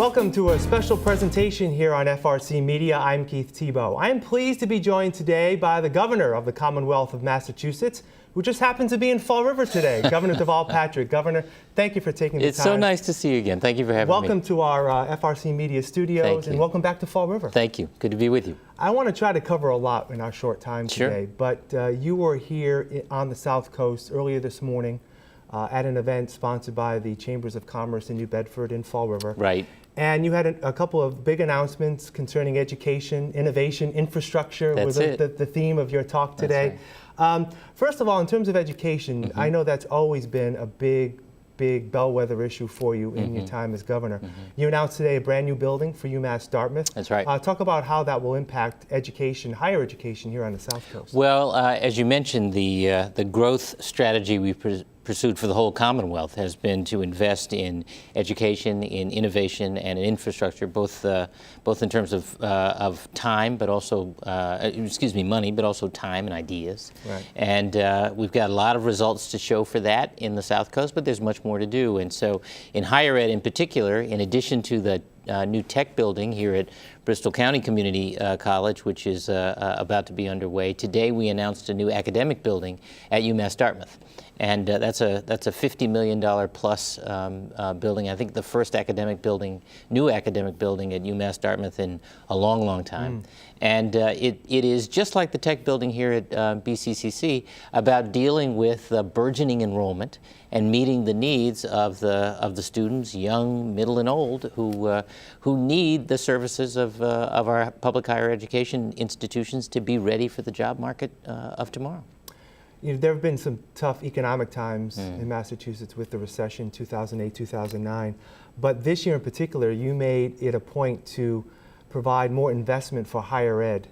Welcome to a special presentation here on FRC Media. I'm Keith Tebow. I am pleased to be joined today by the Governor of the Commonwealth of Massachusetts, who just happened to be in Fall River today, Governor Deval Patrick. Governor, thank you for taking the time. It's so nice to see you again. Thank you for having me. Welcome to our FRC Media studios, and welcome back to Fall River. Thank you. Good to be with you. I want to try to cover a lot in our short time today, but you were here on the South Coast earlier this morning at an event sponsored by the Chambers of Commerce in New Bedford in Fall River. Right. And you had a couple of big announcements concerning education, innovation, infrastructure. That's the theme of your talk today. Right. First of all, in terms of education, I know that's always been a big bellwether issue for you in your time as governor. You announced today a brand new building for UMass Dartmouth. That's right. Talk about how that will impact education, higher education here on the South Coast. Well, as you mentioned, the growth strategy we pursued for the whole Commonwealth has been to invest in education, in innovation, and in infrastructure, both in terms of time, but also money, but also time and ideas. Right. And we've got a lot of results to show for that in the South Coast, but there's much more to do. And so, in higher ed, in particular, in addition to the new tech building here at Bristol County Community College, which is about to be underway. Today we announced a new academic building at UMass Dartmouth. And that's a $50 million plus building. I think the first new academic building at UMass Dartmouth in a long, long time. And it is just like the tech building here at BCCC about dealing with burgeoning enrollment and meeting the needs of the students, young, middle, and old, who need the services of our public higher education institutions to be ready for the job market of tomorrow. You know, there have been some tough economic times in Massachusetts with the recession, 2008, 2009. But this year in particular, you made it a point to provide more investment for higher ed,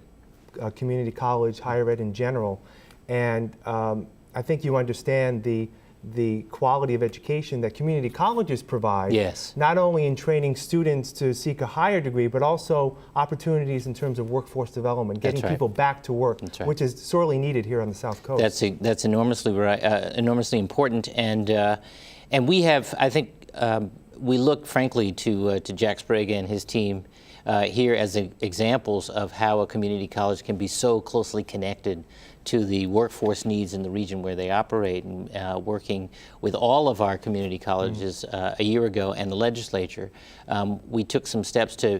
community college, higher ed in general. And I think you understand the quality of education that community colleges provide, not only in training students to seek a higher degree, but also opportunities in terms of workforce development, getting people back to work, which is sorely needed here on the South Coast. That's enormously enormously important, and we have, I think, we look frankly to Jack Sprague and his team here as examples of how a community college can be so closely connected to the workforce needs in the region where they operate, and working with all of our community colleges a year ago and the legislature, we took some steps to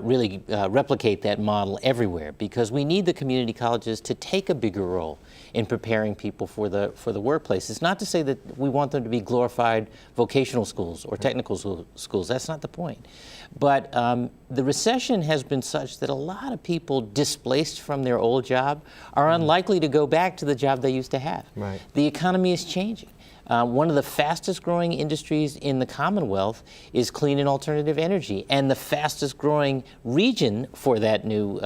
really replicate that model everywhere, because we need the community colleges to take a bigger role in preparing people for the workplace. It's not to say that we want them to be glorified vocational schools or technical schools. That's not the point. But the recession has been such that a lot of people displaced from their old job are unlikely to go back to the job they used to have. Right. The economy is changing. One of the fastest growing industries in the Commonwealth is clean and alternative energy, and the fastest growing region for that new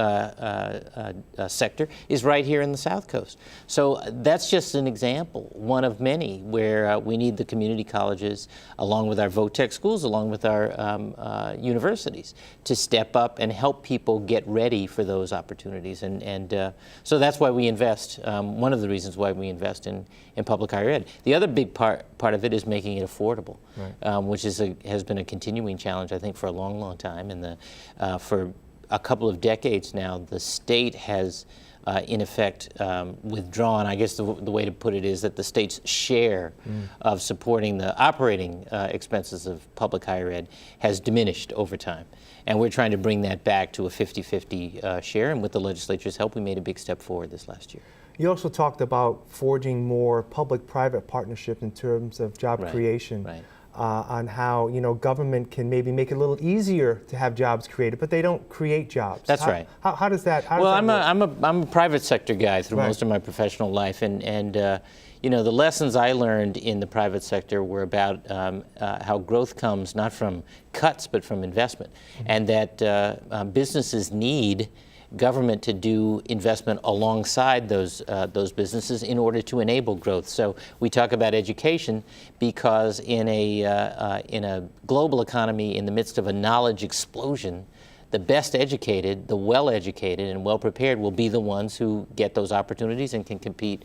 sector is right here in the South Coast. So that's just an example, one of many, where we need the community colleges, along with our VOTEC schools, along with our universities, to step up and help people get ready for those opportunities. And so that's why we invest, one of the reasons why we invest in public higher ed. The other big part of it is making it affordable, which has been a continuing challenge, I think, for a long, long time. And for a couple of decades now, the state has, in effect, withdrawn. I guess the way to put it is that the state's share of supporting the operating expenses of public higher ed has diminished over time. And we're trying to bring that back to a 50-50 share. And with the legislature's help, we made a big step forward this last year. You also talked about forging more public-private partnership in terms of job creation, on how government can maybe make it a little easier to have jobs created, but they don't create jobs. That's right. How does that? Well, I'm a private sector guy through most of my professional life, and the lessons I learned in the private sector were about how growth comes not from cuts but from investment, and that businesses need government to do investment alongside those businesses in order to enable growth. So we talk about education because in a global economy, in the midst of a knowledge explosion, the best educated, the well-educated and well-prepared will be the ones who get those opportunities and can compete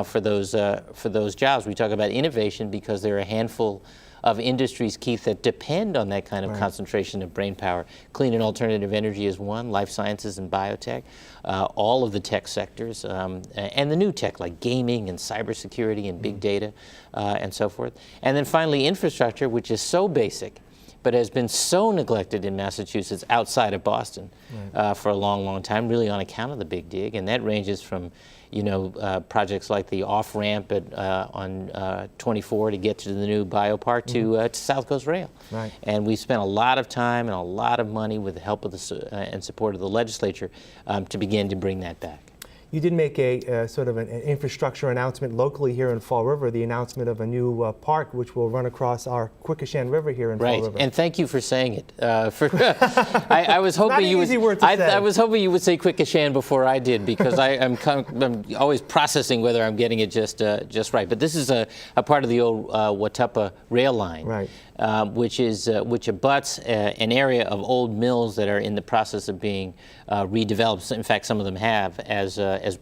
for those jobs. We talk about innovation because there are a handful of industries, Keith, that depend on that kind of concentration of brain power. Clean and alternative energy is one, life sciences and biotech, all of the tech sectors, and the new tech like gaming and cybersecurity and big data and so forth. And then finally, infrastructure, which is so basic, but has been so neglected in Massachusetts outside of Boston for a long, long time, really on account of the big dig. And that ranges from, projects like the off-ramp on 24 to get to the new biopark to South Coast Rail. Right. And we spent a lot of time and a lot of money with the help of and support of the legislature to begin to bring that back. You did make a sort of an infrastructure announcement locally here in Fall River, the announcement of a new park which will run across our Quikasham River here in Fall River. Right, and thank you for saying it. I was hoping you would. I was hoping you would say Quikasham before I did, because I'm always processing whether I'm getting it just right. But this is a part of the old Watuppa rail line, right. which abuts an area of old mills that are in the process of being redeveloped. In fact, some of them have as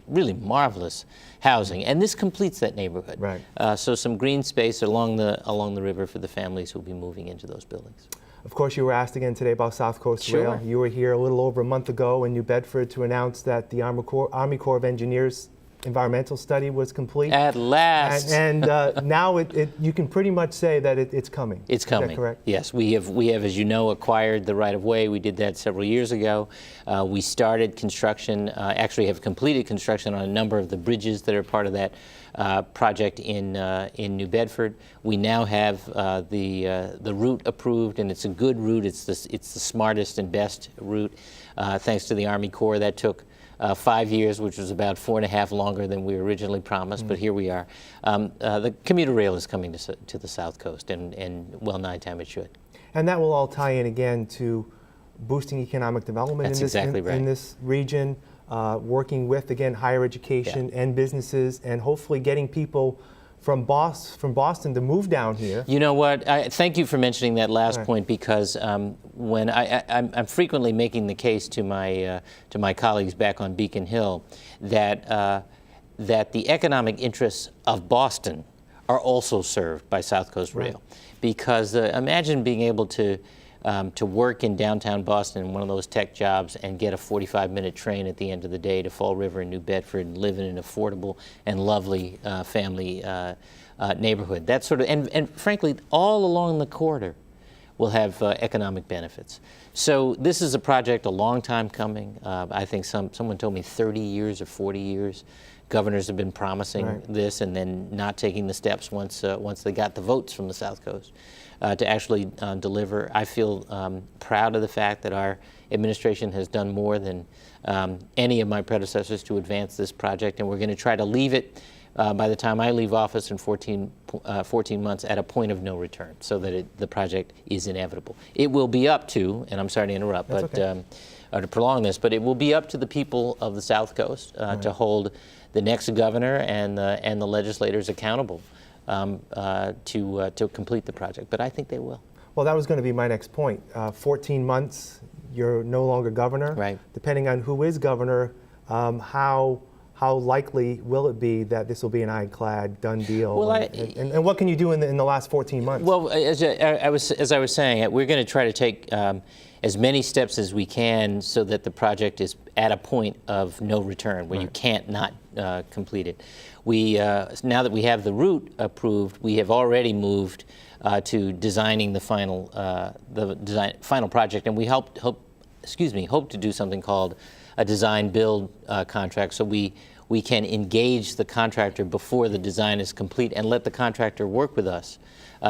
really marvelous housing, and this completes that neighborhood. Right. So some green space along the river for the families who will be moving into those buildings. Of course, you were asked again today about South Coast Sure. Rail. You were here a little over a month ago in New Bedford to announce that the Army Corps of Engineers environmental study was complete. At last. And now you can pretty much say that it's coming. It's coming. Is that correct? Yes, we have, as you know, acquired the right-of-way. We did that several years ago. We started construction, actually have completed construction on a number of the bridges that are part of that project in New Bedford. We now have the route approved, and it's a good route. It's the smartest and best route, thanks to the Army Corps. That took 5 years, which was about 4.5 longer than we originally promised, but here we are. The commuter rail is coming to the South Coast, and well nigh time it should. And that will all tie in again to boosting economic development That's in this, exactly right. in this region, working with, again, higher education and businesses, and hopefully getting people from Boston to move down here. You know what? Thank you for mentioning that last point, because when I'm frequently making the case to my colleagues back on Beacon Hill that the economic interests of Boston are also served by South Coast Rail, because imagine being able to work in downtown Boston in one of those tech jobs and get a 45-minute train at the end of the day to Fall River and New Bedford and live in an affordable and lovely family neighborhood. That sort of, and frankly, all along the corridor will have economic benefits. So this is a project a long time coming. I think someone told me 30 years or 40 years. Governors have been promising this and then not taking the steps once they got the votes from the South Coast to actually deliver. I feel proud of the fact that our administration has done more than any of my predecessors to advance this project, and we're going to try to leave it by the time I leave office in 14 months at a point of no return, so that the project is inevitable. It will be up to, and I'm sorry to interrupt, or to prolong this, but it will be up to the people of the South Coast to hold the next governor and the legislators accountable to complete the project. But I think they will. Well, that was going to be my next point. 14 months, you're no longer governor. Right. Depending on who is governor, how likely will it be that this will be an ironclad done deal? Well, and what can you do in the last 14 months? Well, as I was saying, we're going to try to take as many steps as we can so that the project is at a point of no return where you can't not complete it. We now that we have the route approved, we have already moved to designing the final project, and we hope to do something called a design-build contract, so we can engage the contractor before the design is complete and let the contractor work with us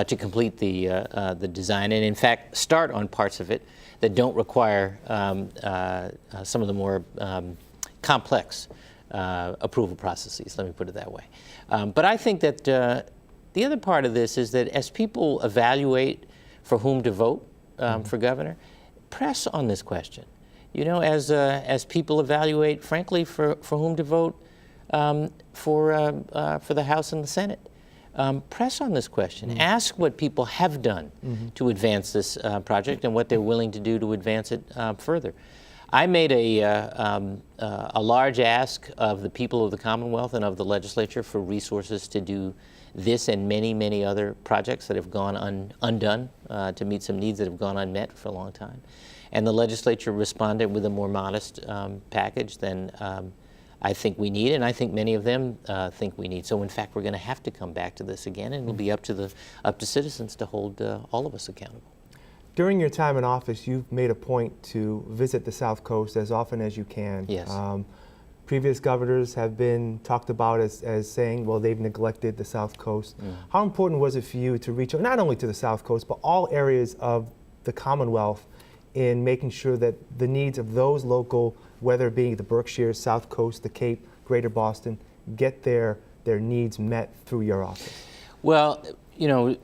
to complete the design, and in fact start on parts of it that don't require some of the more complex approval processes, let me put it that way. But I think that the other part of this is that as people evaluate for whom to vote for governor, press on this question. You know, as people evaluate, frankly, for whom to vote for the House and the Senate, press on this question. Ask what people have done to advance this project and what they're willing to do to advance it further. I made a large ask of the people of the Commonwealth and of the legislature for resources to do this and many, many other projects that have gone undone to meet some needs that have gone unmet for a long time. And the legislature responded with a more modest package than I think we need, and I think many of them think we need. So in fact, we're going to have to come back to this again, and it'll be up to citizens to hold all of us accountable. During your time in office, you've made a point to visit the South Coast as often as you can. Yes. Previous governors have been talked about as saying, well, they've neglected the South Coast. How important was it for you to reach out, not only to the South Coast, but all areas of the Commonwealth in making sure that the needs of those local, whether it be the Berkshires, South Coast, the Cape, Greater Boston, get their needs met through your office? Well, you know,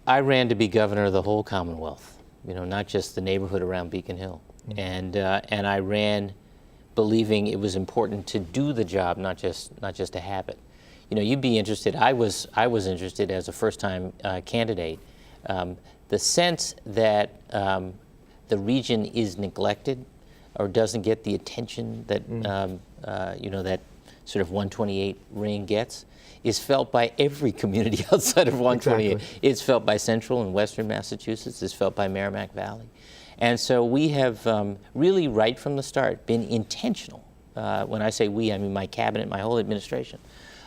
I ran to be governor of the whole Commonwealth, you know, not just the neighborhood around Beacon Hill. And I ran believing it was important to do the job, not just to have it. You know, you'd be interested, I was interested as a first-time candidate. The sense that the region is neglected or doesn't get the attention that, you know, that sort of 128 ring gets is felt by every community outside of 128. Exactly. It's felt by Central and Western Massachusetts. It's felt by Merrimack Valley. And so we have really, right from the start, been intentional. When I say we, I mean my cabinet, my whole administration,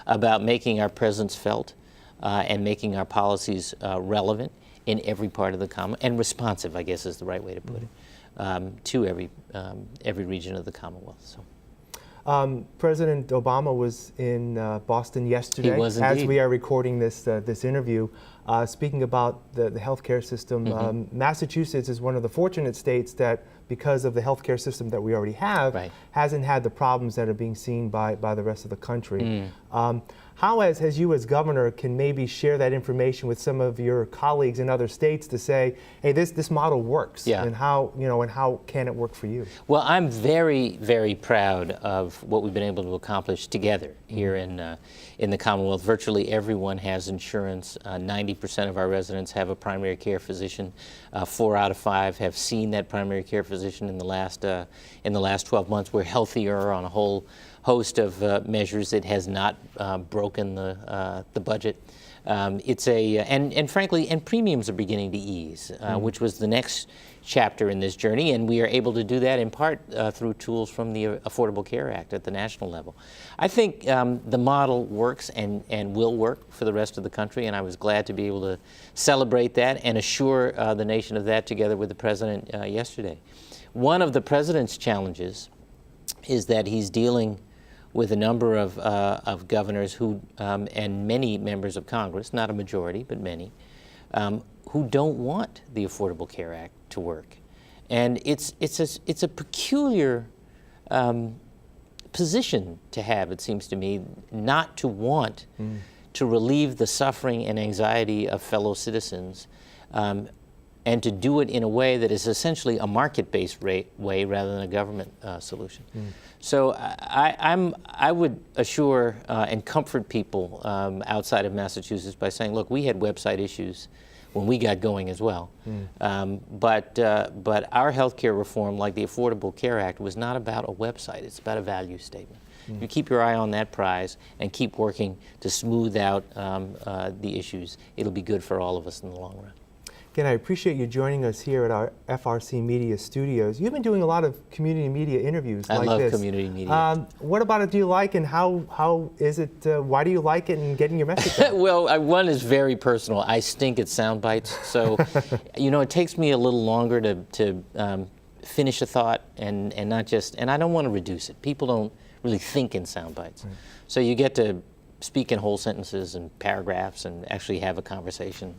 about making our presence felt and making our policies relevant in every part of the Commonwealth, and responsive, I guess is the right way to put it, to every region of the Commonwealth. So. President Obama was in Boston yesterday. He was indeed. As we are recording this interview, speaking about the healthcare system. Massachusetts is one of the fortunate states that, because of the healthcare system that we already have, hasn't had the problems that are being seen by the rest of the country. How, as you as governor, can maybe share that information with some of your colleagues in other states to say, hey, this model works, and how can it work for you? Well, I'm very, very proud of what we've been able to accomplish together here in the Commonwealth. Virtually everyone has insurance. 90% of our residents have a primary care physician. 4 out of 5 have seen that primary care physician in the last 12 months. We're healthier on a whole host of measures. It has not broken the budget. And frankly, premiums are beginning to ease, which was the next chapter in this journey, and we are able to do that in part through tools from the Affordable Care Act at the national level. I think the model works and will work for the rest of the country, and I was glad to be able to celebrate that and assure the nation of that together with the President yesterday. One of the President's challenges is that he's dealing with a number of governors who, and many members of Congress, not a majority, but many, who don't want the Affordable Care Act to work. And it's a peculiar position to have, it seems to me, not to want to relieve the suffering and anxiety of fellow citizens, and to do it in a way that is essentially a market-based way rather than a government solution. So I would assure and comfort people outside of Massachusetts by saying, look, we had website issues when we got going as well. But our healthcare reform, like the Affordable Care Act, was not about a website. It's about a value statement. You keep your eye on that prize and keep working to smooth out the issues. It'll be good for all of us in the long run. Again, I appreciate you joining us here at our FRC Media Studios. You've been doing a lot of community media interviews like this. I love community media. What about it do you like, and how is it, why do you like it and getting your message out? Well, one is very personal. I stink at sound bites, so you know, it takes me a little longer to finish a thought and not just, and I don't want to reduce it. People don't really think in sound bites. So you get to speak in whole sentences and paragraphs and actually have a conversation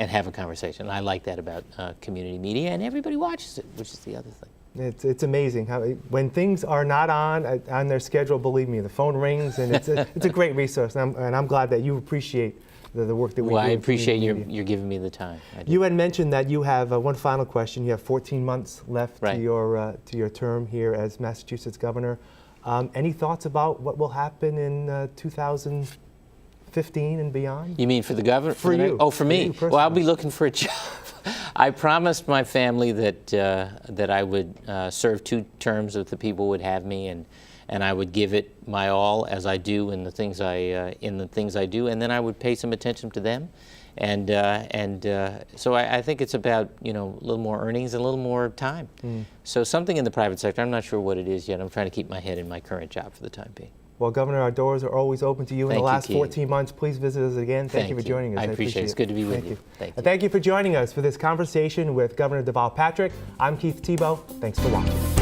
and have a conversation. I like that about community media, and everybody watches it, which is the other thing. It's amazing how when things are not on their schedule, believe me, the phone rings, and it's a great resource, and I'm glad that you appreciate the work that we do. Well, I appreciate you're giving me the time. You had mentioned that you have one final question. You have 14 months left to your term here as Massachusetts governor. Any thoughts about what will happen in 2015 and beyond? You mean for the governor? For you. Oh, for me? You Well, I'll be looking for a job. I promised my family that I would serve 2 terms if the people would have me, and I would give it my all as I do in the things I do, and then I would pay some attention to them, and so I think it's about a little more earnings and a little more time. So something in the private sector. I'm not sure what it is yet. I'm trying to keep my head in my current job for the time being. Well, Governor, our doors are always open to you. In Thank the you, last Keith. 14 months, please visit us again. Thank you for joining us. I appreciate it. It's good to be with you. Thank you. And thank you for joining us for this conversation with Governor Deval Patrick. I'm Keith Tebow. Thanks for watching.